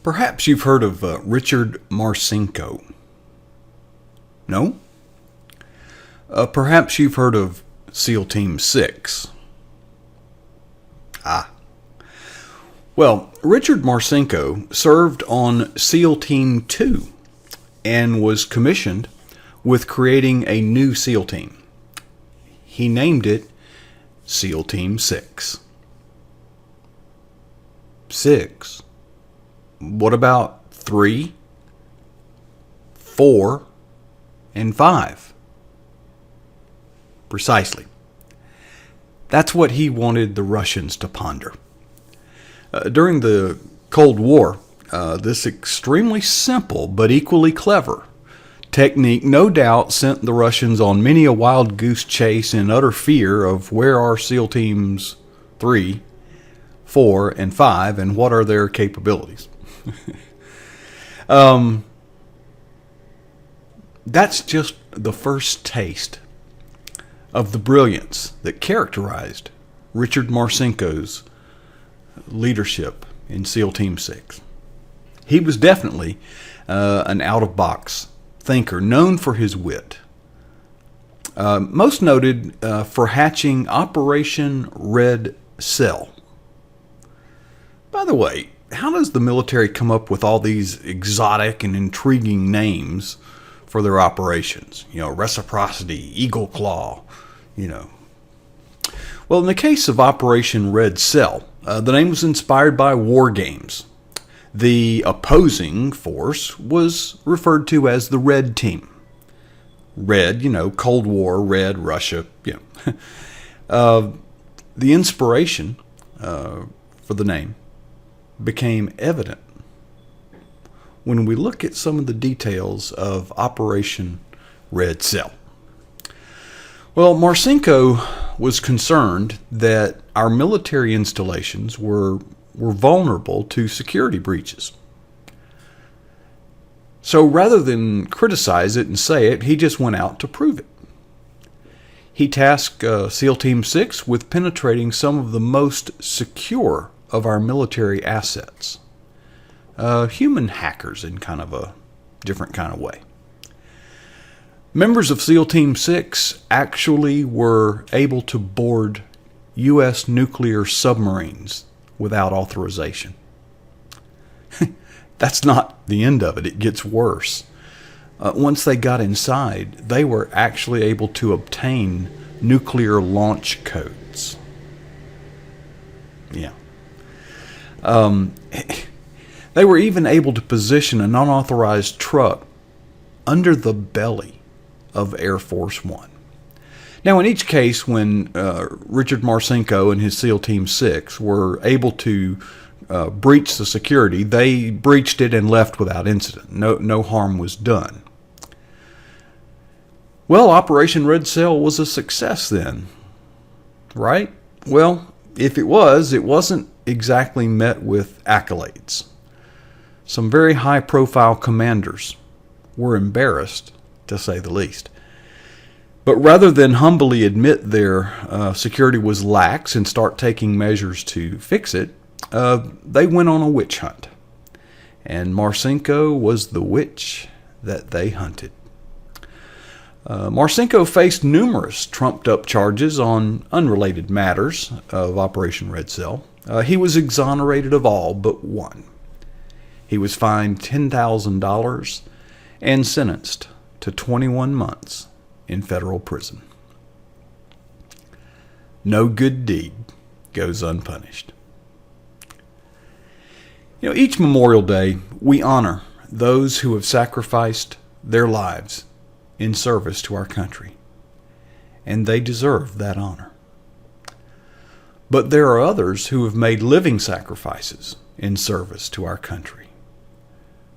Perhaps you've heard of Richard Marcinko. No? Perhaps you've heard of SEAL Team 6. Ah. Well, Richard Marcinko served on SEAL Team 2 and was commissioned with creating a new SEAL team. He named it SEAL Team 6. 6? What about 3, 4, and 5? Precisely. That's what he wanted the Russians to ponder. During the Cold War, this extremely simple but equally clever technique no doubt sent the Russians on many a wild goose chase in utter fear of where are SEAL Teams 3, 4, and 5 and what are their capabilities. That's just the first taste of the brilliance that characterized Richard Marcinko's leadership in SEAL Team 6. He was definitely an out-of-box thinker, known for his wit. Most noted for hatching Operation Red Cell. By the way, how does the military come up with all these exotic and intriguing names for their operations? Reciprocity, Eagle Claw, Well, in the case of Operation Red Cell, the name was inspired by war games. The opposing force was referred to as the Red Team. Red, Cold War, Red, Russia, The inspiration for the name became evident when we look at some of the details of Operation Red Cell. Well, Marcinko was concerned that our military installations were vulnerable to security breaches. So rather than criticize it and say it, he just went out to prove it. He tasked SEAL Team 6 with penetrating some of the most secure of our military assets. Human hackers in kind of a different kind of way. Members of SEAL Team 6 actually were able to board U.S. nuclear submarines without authorization. That's not the end of it. It gets worse. Once they got inside, they were actually able to obtain nuclear launch codes. Yeah. They were even able to position an unauthorized truck under the belly of Air Force One. Now, in each case, when Richard Marcinko and his SEAL Team 6 were able to breach the security, they breached it and left without incident. No harm was done. Well, Operation Red Cell was a success then, right? Well, if it wasn't exactly met with accolades. Some very high-profile commanders were embarrassed, to say the least. But rather than humbly admit their security was lax and start taking measures to fix it, they went on a witch hunt. And Marcinko was the witch that they hunted. Marcinko faced numerous trumped-up charges on unrelated matters of Operation Red Cell. He was exonerated of all but one. He was fined $10,000 and sentenced to 21 months in federal prison. No good deed goes unpunished. Each Memorial Day, we honor those who have sacrificed their lives in service to our country, and they deserve that honor. But there are others who have made living sacrifices in service to our country.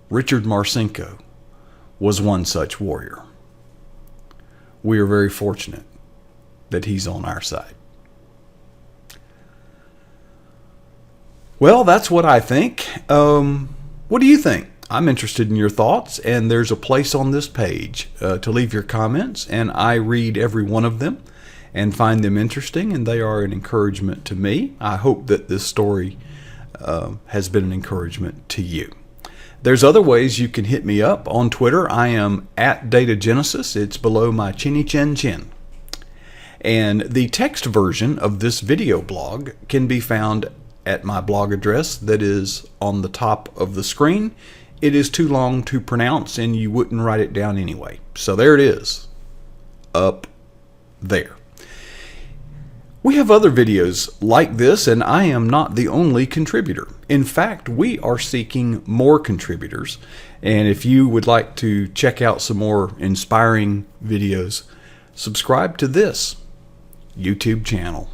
Richard Marcinko was one such warrior. We are very fortunate that he's on our side. Well, that's what I think. What do you think? I'm interested in your thoughts, and there's a place on this page to leave your comments, and I read every one of them and find them interesting, and they are an encouragement to me. I hope that this story has been an encouragement to you. There's other ways you can hit me up. On Twitter, I am at DataGenesis. It's below my chinny chin chin. And the text version of this video blog can be found at my blog address that is on the top of the screen. It is too long to pronounce, and you wouldn't write it down anyway. So there it is, up there. We have other videos like this, and I am not the only contributor. In fact, we are seeking more contributors. And if you would like to check out some more inspiring videos, subscribe to this YouTube channel.